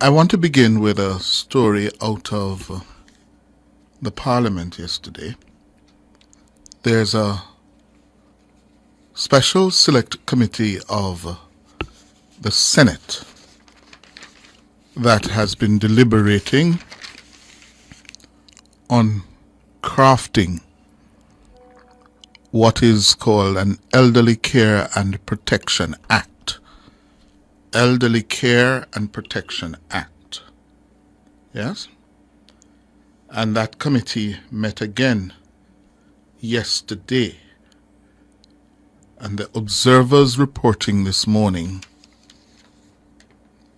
I want to begin with a story out of the Parliament yesterday. There's a special select committee of the Senate that has been deliberating on crafting what is called an Elderly Care and Protection Act. Elderly Care and Protection Act. Yes? And that committee met again yesterday. And the Observer's reporting this morning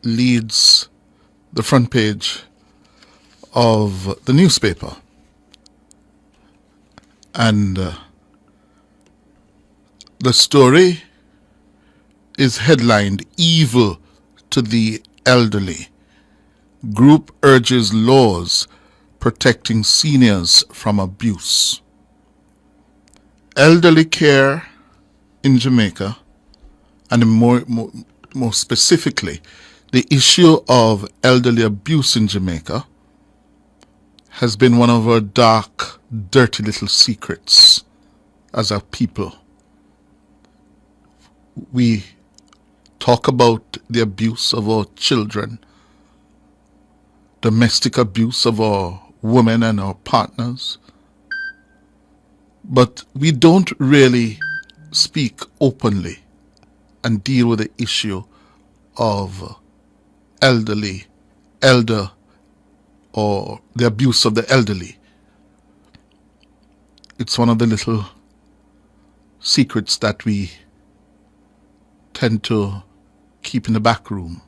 leads the front page of the newspaper. And the story is headlined, "Evil to the Elderly. Group urges laws protecting seniors from abuse." Elderly care in Jamaica, and more specifically, the issue of elderly abuse in Jamaica has been one of our dark, dirty little secrets as a people. We talk about the abuse of our children, domestic abuse of our women and our partners, but we don't really speak openly and deal with the issue of elder or the abuse of the elderly. It's one of the little secrets that we tend to keep in the back room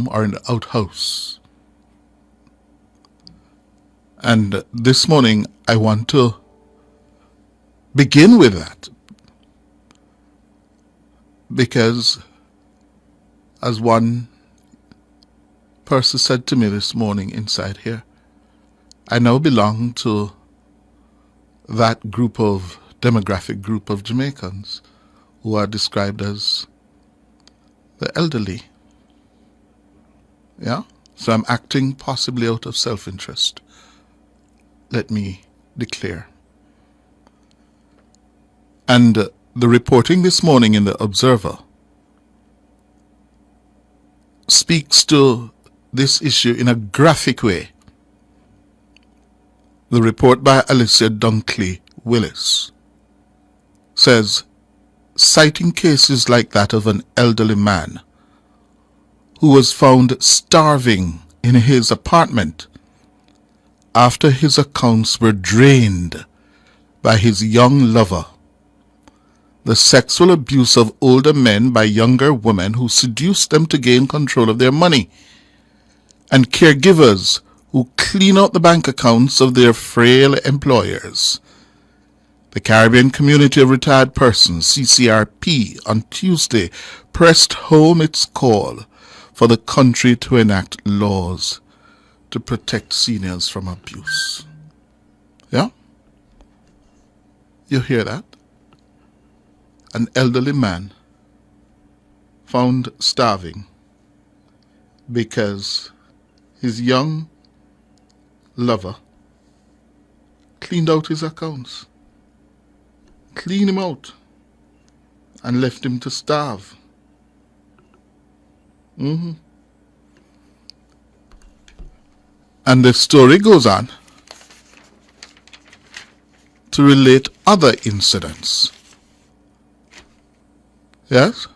or in the outhouse. And this morning I want to begin with that, because as one person said to me this morning inside here, I now belong to that demographic group of Jamaicans who are described as the elderly. Yeah? So I'm acting possibly out of self-interest. Let me declare. And the reporting this morning in the Observer speaks to this issue in a graphic way. The report by Alicia Dunkley Willis says, citing cases like that of an elderly man who was found starving in his apartment after his accounts were drained by his young lover, the sexual abuse of older men by younger women who seduced them to gain control of their money, and caregivers who clean out the bank accounts of their frail employers. The Caribbean Community of Retired Persons, CCRP, on Tuesday pressed home its call for the country to enact laws to protect seniors from abuse. Yeah? You hear that? An elderly man found starving because his young lover cleaned out his accounts, cleaned him out, and left him to starve. And the story goes on to relate other incidents. Yes?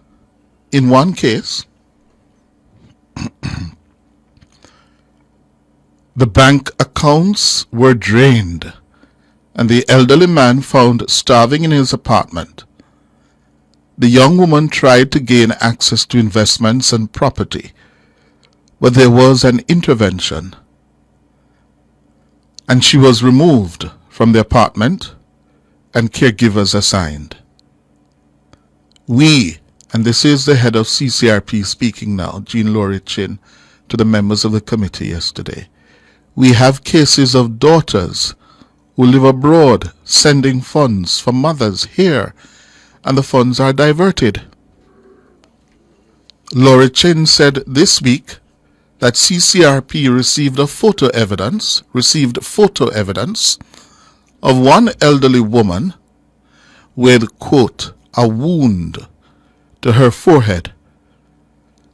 In one case, the bank accounts were drained and the elderly man found starving in his apartment. The young woman tried to gain access to investments and property, but there was an intervention, and she was removed from the apartment and caregivers assigned. We, and this is the head of CCRP speaking now, Jean Laurie Chin, to the members of the committee yesterday, we have cases of daughters who live abroad sending funds for mothers here, and the funds are diverted. Laurie Chin said this week that CCRP received photo evidence of one elderly woman with, quote, a wound to her forehead,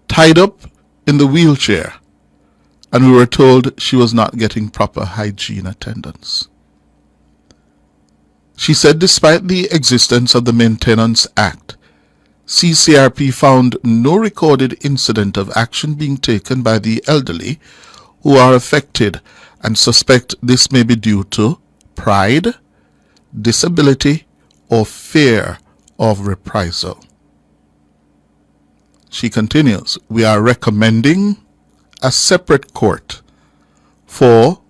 tied up in the wheelchair, and we were told she was not getting proper hygiene attendance. She said despite the existence of the Maintenance Act, CCRP found no recorded incident of action being taken by the elderly who are affected, and suspect this may be due to pride, disability, or fear of reprisal. She continues, we are recommending a separate court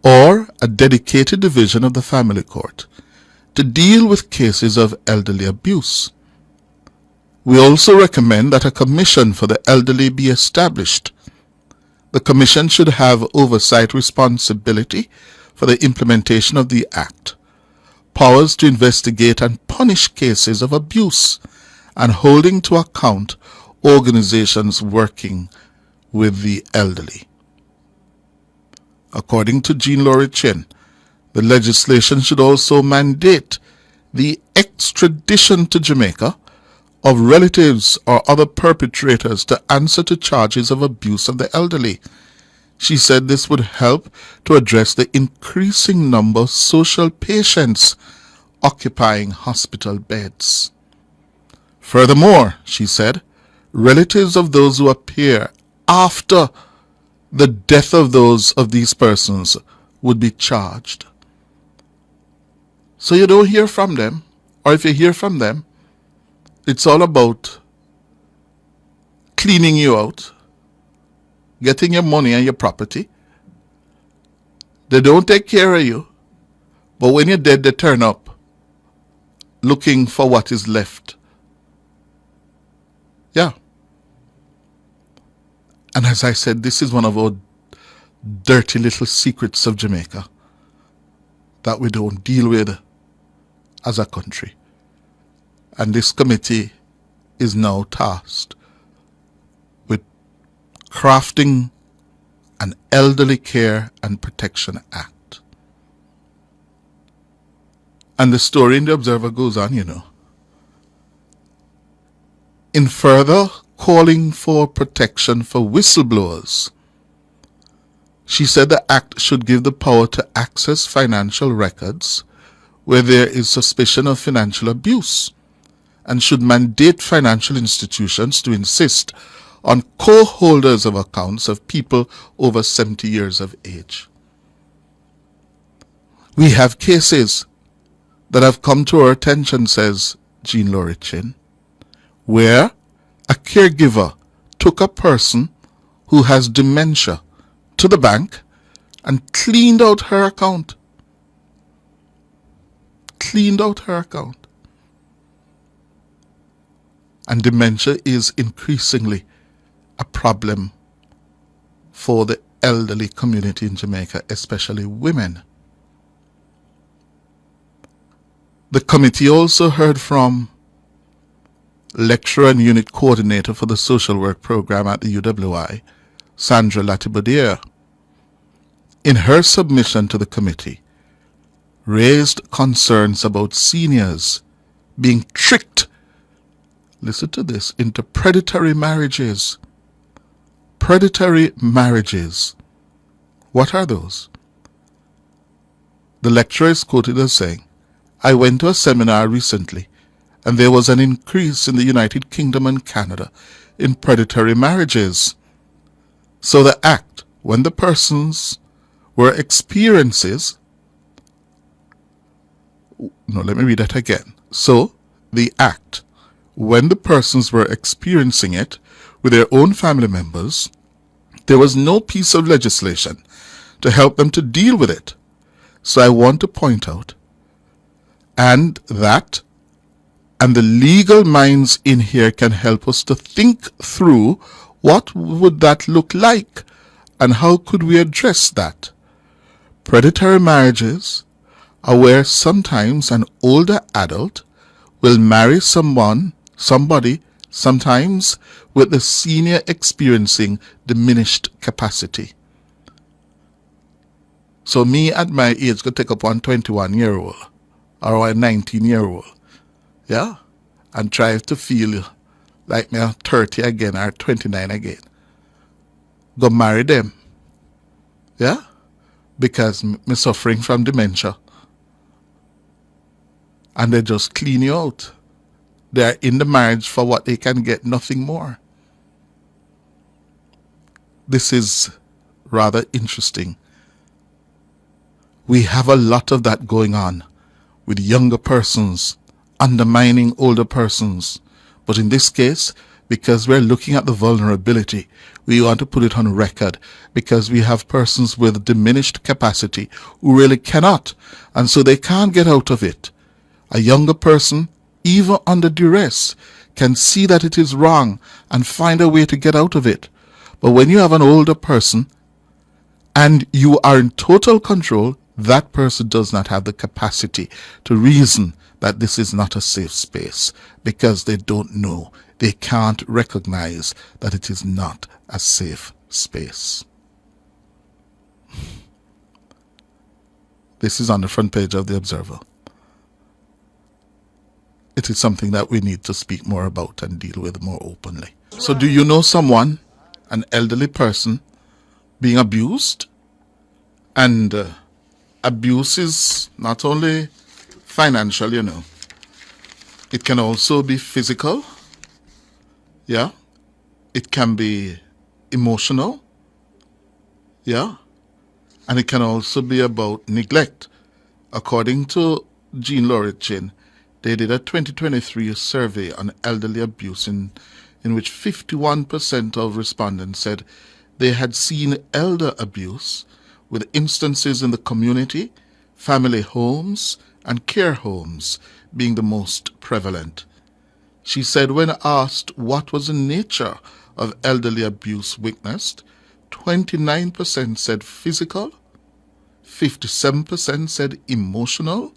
or a dedicated division of the family court to deal with cases of elderly abuse. We also recommend that a commission for the elderly be established. The commission should have oversight responsibility for the implementation of the Act, powers to investigate and punish cases of abuse, and holding to account organizations working with the elderly. According to Jean Laurie Chin, the legislation should also mandate the extradition to Jamaica of relatives or other perpetrators to answer to charges of abuse of the elderly. She said this would help to address the increasing number of social patients occupying hospital beds. Furthermore, she said, relatives of those who appear after the death of these persons would be charged. So you don't hear from them, or if you hear from them, it's all about cleaning you out, getting your money and your property. They don't take care of you, but when you're dead, they turn up looking for what is left. Yeah. And as I said, this is one of our dirty little secrets of Jamaica that we don't deal with as a country. And this committee is now tasked with crafting an Elderly Care and Protection Act. And the story in the Observer goes on, In further calling for protection for whistleblowers, she said the act should give the power to access financial records where there is suspicion of financial abuse, and should mandate financial institutions to insist on co-holders of accounts of people over 70 years of age. We have cases that have come to our attention, says Jean Laurie Chin, where a caregiver took a person who has dementia to the bank and cleaned out her account. And dementia is increasingly a problem for the elderly community in Jamaica, especially women. The committee also heard from lecturer and unit coordinator for the social work program at the UWI, Sandra Latibodier. In her submission to the committee, raised concerns about seniors being tricked, listen to this, into predatory marriages. Predatory marriages. What are those? The lecturer is quoted as saying, I went to a seminar recently, and there was an increase in the United Kingdom and Canada in predatory marriages. So the act, when the persons were experiences, let me read that again. So the act, when the persons were experiencing it with their own family members, there was no piece of legislation to help them to deal with it. So I want to point out, and the legal minds in here can help us to think through what would that look like and how could we address that. Predatory marriages are where sometimes an older adult will marry somebody sometimes with the senior experiencing diminished capacity. So me at my age could take up one 21-year-old or a 19-year-old, yeah, and try to feel like me 30 again or 29 again. Go marry them, yeah, because me suffering from dementia. And they just clean you out. They are in the marriage for what they can get, nothing more. This is rather interesting. We have a lot of that going on with younger persons undermining older persons. But in this case, because we're looking at the vulnerability, we want to put it on record because we have persons with diminished capacity who really cannot, and so they can't get out of it. A younger person, even under duress, can see that it is wrong and find a way to get out of it. But when you have an older person and you are in total control, that person does not have the capacity to reason that this is not a safe space because they don't know. They can't recognize that it is not a safe space. This is on the front page of the Observer. It is something that we need to speak more about and deal with more openly. So do you know someone, an elderly person, being abused? And abuse is not only financial, you know. It can also be physical. Yeah. It can be emotional. Yeah. And it can also be about neglect. According to Jean Laurie Chin, they did a 2023 survey on elderly abuse in which 51% of respondents said they had seen elder abuse, with instances in the community, family homes, and care homes being the most prevalent. She said when asked what was the nature of elderly abuse witnessed, 29% said physical, 57% said emotional,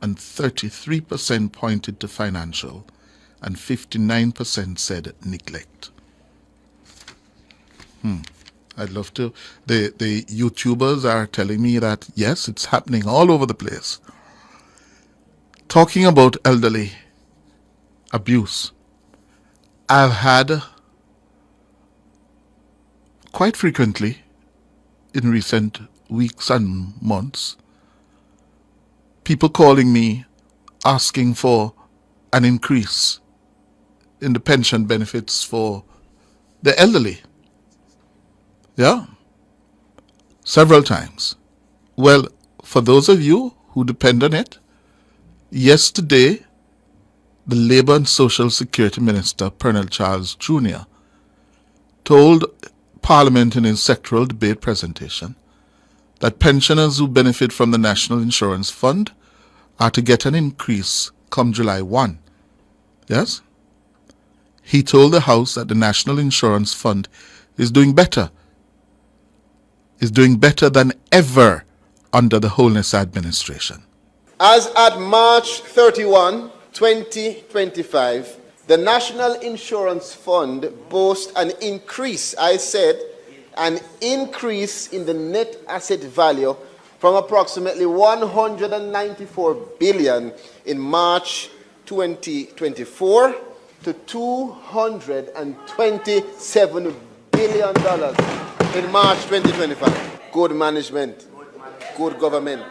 and 33% pointed to financial, and 59% said neglect. I'd love to. The YouTubers are telling me that, yes, it's happening all over the place. Talking about elderly abuse, I've had quite frequently in recent weeks and months people calling me asking for an increase in the pension benefits for the elderly. Yeah, several times. Well, for those of you who depend on it, yesterday, the Labour and Social Security Minister, Pernell Charles Jr., told Parliament in his sectoral debate presentation that pensioners who benefit from the National Insurance Fund are to get an increase come July 1. Yes? He told the House that the National Insurance Fund is doing better than ever under the Holness administration. As at March 31, 2025, the National Insurance Fund boasts an increase, an increase in the net asset value from approximately 194 billion in March 2024 to $227 billion in March 2025. Good management, good government.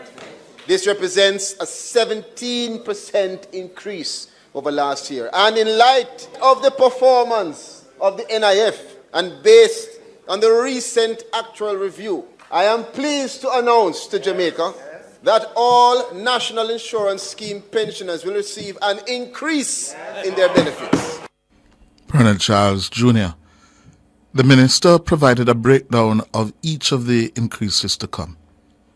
This represents a 17% increase over last year. And in light of the performance of the NIF and based on the recent actual review, I am pleased to announce to Jamaica that all National Insurance Scheme pensioners will receive an increase in their benefits. Pernell Charles Jr. The minister provided a breakdown of each of the increases to come.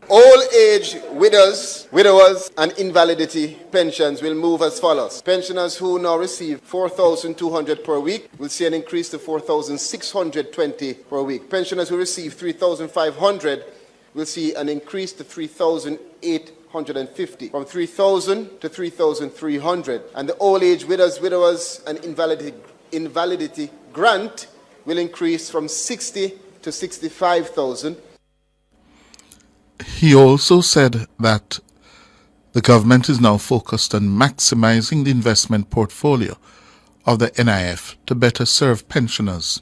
Old-age widowers, and invalidity pensions will move as follows. Pensioners who now receive $4,200 per week will see an increase to $4,620 per week. Pensioners who receive $3,500 will see an increase to $3,850, from $3,000 to $3,300. And the old-age widowers, and invalidity grant will increase from 60 to 65,000. He also said that the government is now focused on maximizing the investment portfolio of the NIF to better serve pensioners.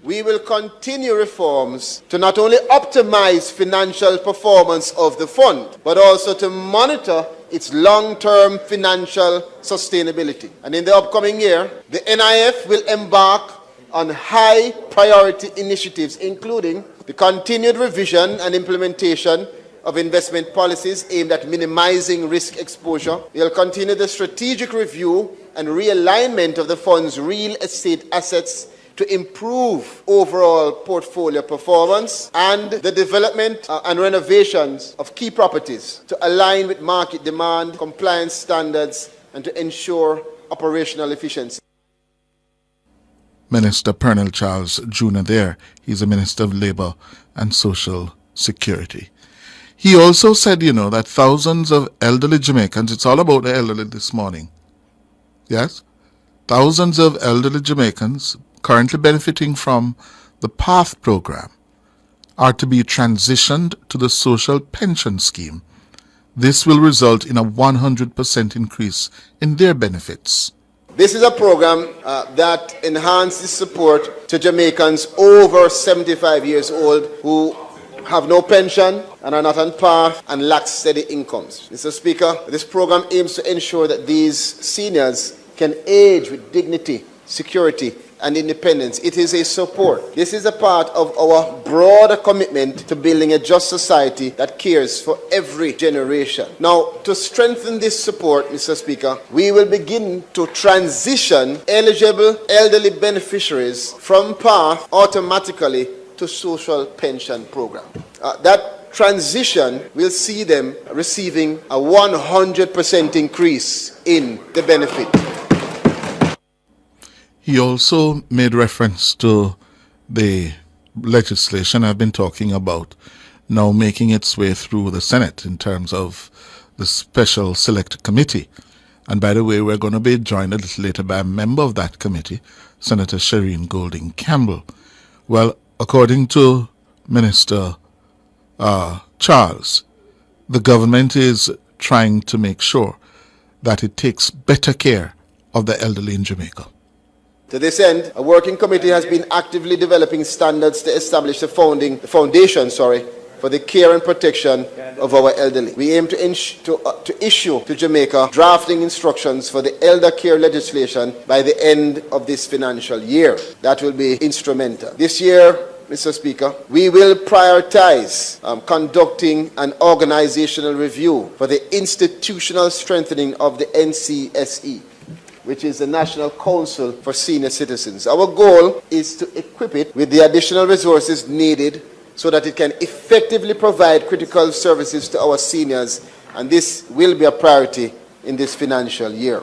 We will continue reforms to not only optimize financial performance of the fund, but also to monitor its long-term financial sustainability. And in the upcoming year, the NIF will embark on high-priority initiatives, including the continued revision and implementation of investment policies aimed at minimizing risk exposure. We will continue the strategic review and realignment of the fund's real estate assets to improve overall portfolio performance, and the development and renovations of key properties to align with market demand, compliance standards, and to ensure operational efficiency. Minister Pernell Charles Jr. there. He's a Minister of Labour and Social Security. He also said, that thousands of elderly Jamaicans, it's all about the elderly this morning. Yes? Thousands of elderly Jamaicans currently benefiting from the PATH program are to be transitioned to the social pension scheme. This will result in a 100% increase in their benefits. This is a program that enhances support to Jamaicans over 75 years old who have no pension and are not on PATH and lack steady incomes. Mr. Speaker, this program aims to ensure that these seniors can age with dignity, security, and independence. It is a support. This is a part of our broader commitment to building a just society that cares for every generation. Now, to strengthen this support, Mr. Speaker, we will begin to transition eligible elderly beneficiaries from PATH automatically to social pension program. That transition will see them receiving a 100% increase in the benefit. He also made reference to the legislation I've been talking about now making its way through the Senate in terms of the Special Select Committee. And by the way, we're going to be joined a little later by a member of that committee, Senator Shireen Golding Campbell. Well, according to Minister Charles, the government is trying to make sure that it takes better care of the elderly in Jamaica. To this end, a working committee has been actively developing standards to establish the foundation for the care and protection of our elderly. We aim to issue to Jamaica drafting instructions for the elder care legislation by the end of this financial year. That will be instrumental. This year, Mr. Speaker, we will prioritize conducting an organizational review for the institutional strengthening of the NCSE, which is the National Council for Senior Citizens. Our goal is to equip it with the additional resources needed so that it can effectively provide critical services to our seniors, and this will be a priority in this financial year.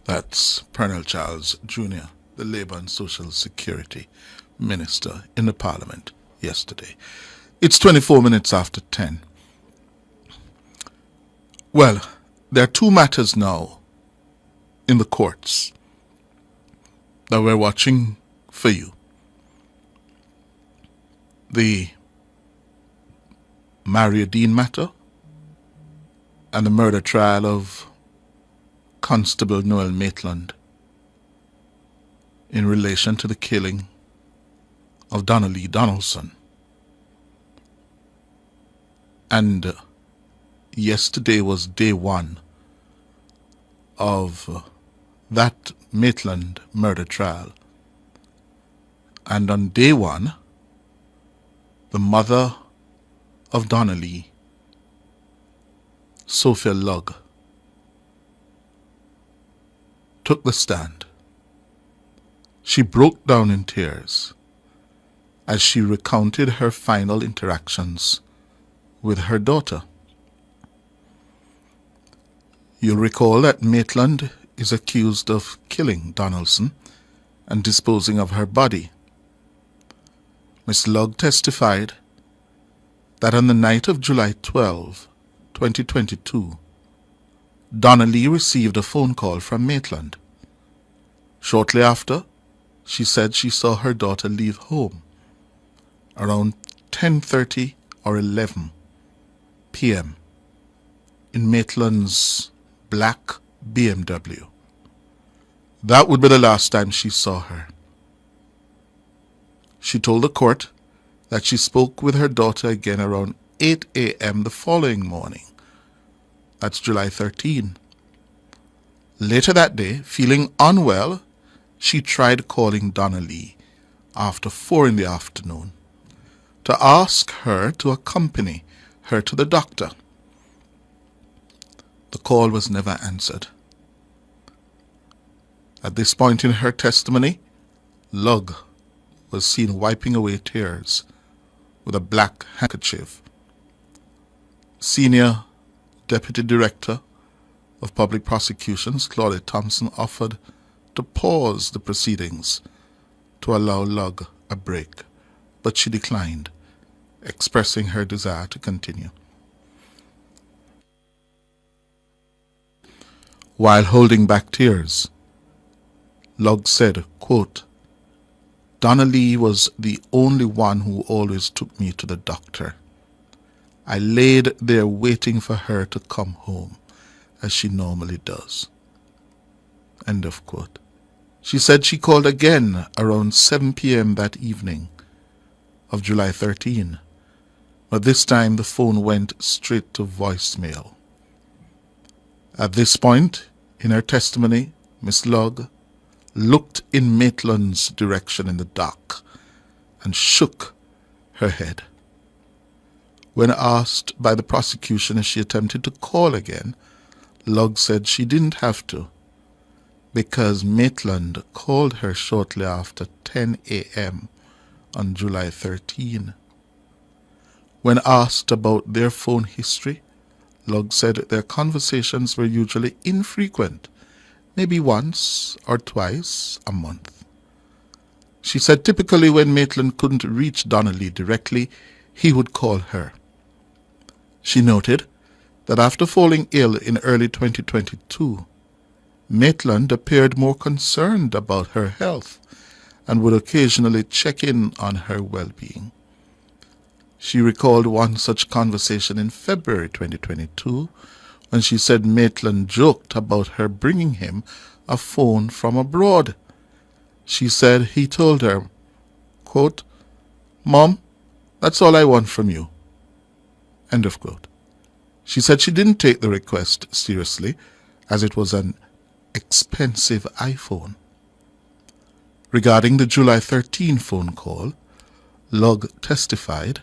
That's Pernell Charles Jr., the Labour and Social Security Minister in the Parliament yesterday. It's 24 minutes after 10. Well, there are two matters now in the courts that we're watching for you. The Maria Dean matter and the murder trial of Constable Noel Maitland in relation to the killing of Donna Lee Donaldson. And yesterday was day one of that Maitland murder trial. And on day one, the mother of Donna Lee, Sophia Lugg, took the stand. She broke down in tears as she recounted her final interactions with her daughter. You'll recall that Maitland is accused of killing Donaldson and disposing of her body. Miss Lugg testified that on the night of July 12, 2022, Donna Lee received a phone call from Maitland Shortly after, she said she saw her daughter leave home around 10:30 or 11 p.m. in Maitland's black BMW. That would be the last time she saw her. She told the court that she spoke with her daughter again around 8 a.m. the following morning. That's July 13. Later that day, feeling unwell, she tried calling Donna Lee after 4 in the afternoon to ask her to accompany her to the doctor. The call was never answered. At this point in her testimony, Lugg was seen wiping away tears with a black handkerchief. Senior Deputy Director of Public Prosecutions, Claudia Thompson, offered to pause the proceedings to allow Lugg a break, but she declined, expressing her desire to continue. While holding back tears, Lugg said, quote, "Donna Lee was the only one who always took me to the doctor. I laid there waiting for her to come home, as she normally does." End of quote. She said she called again around 7 p.m. that evening of July 13, but this time the phone went straight to voicemail. At this point in her testimony, Miss Lugg looked in Maitland's direction in the dark and shook her head. When asked by the prosecution if she attempted to call again, Lugg said she didn't have to because Maitland called her shortly after 10 a.m. on July 13. When asked about their phone history, Lugg said their conversations were usually infrequent, maybe once or twice a month. She said typically when Maitland couldn't reach Donna Lee directly, he would call her. She noted that after falling ill in early 2022, Maitland appeared more concerned about her health and would occasionally check in on her well-being. She recalled one such conversation in February 2022 when she said Maitland joked about her bringing him a phone from abroad. She said he told her, quote, "Mom, that's all I want from you." End of quote. She said she didn't take the request seriously as it was an expensive iPhone. Regarding the July 13 phone call, Lugg testified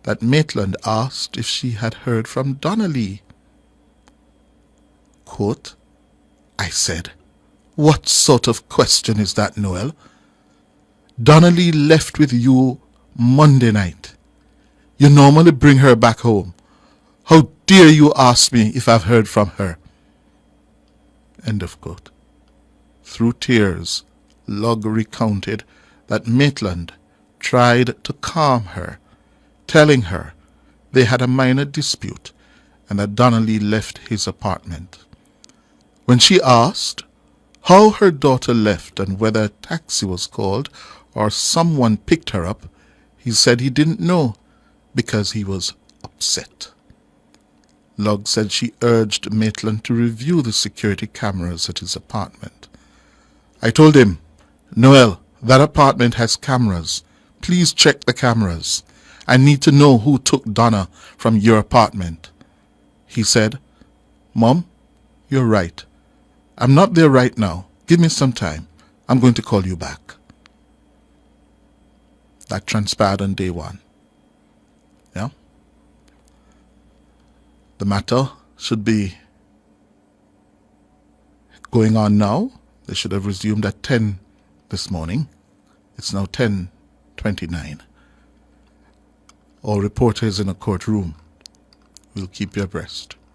that Maitland asked if she had heard from Donna Lee. Quote, "I said, 'What sort of question is that, Noel? Donna Lee left with you Monday night. You normally bring her back home. How dare you ask me if I've heard from her?'" End of quote. Through tears, Lugg recounted that Maitland tried to calm her, telling her they had a minor dispute and that Donna Lee left his apartment. When she asked how her daughter left and whether a taxi was called or someone picked her up, he said he didn't know because he was upset. Lugg said she urged Maitland to review the security cameras at his apartment. "I told him, 'Noel, that apartment has cameras. Please check the cameras. I need to know who took Donna from your apartment.' He said, 'Mom, you're right. I'm not there right now. Give me some time. I'm going to call you back.'" That transpired on day one. Yeah? The matter should be going on now. They should have resumed at 10 this morning. It's now 10:29. All reporters in a courtroom will keep you abreast.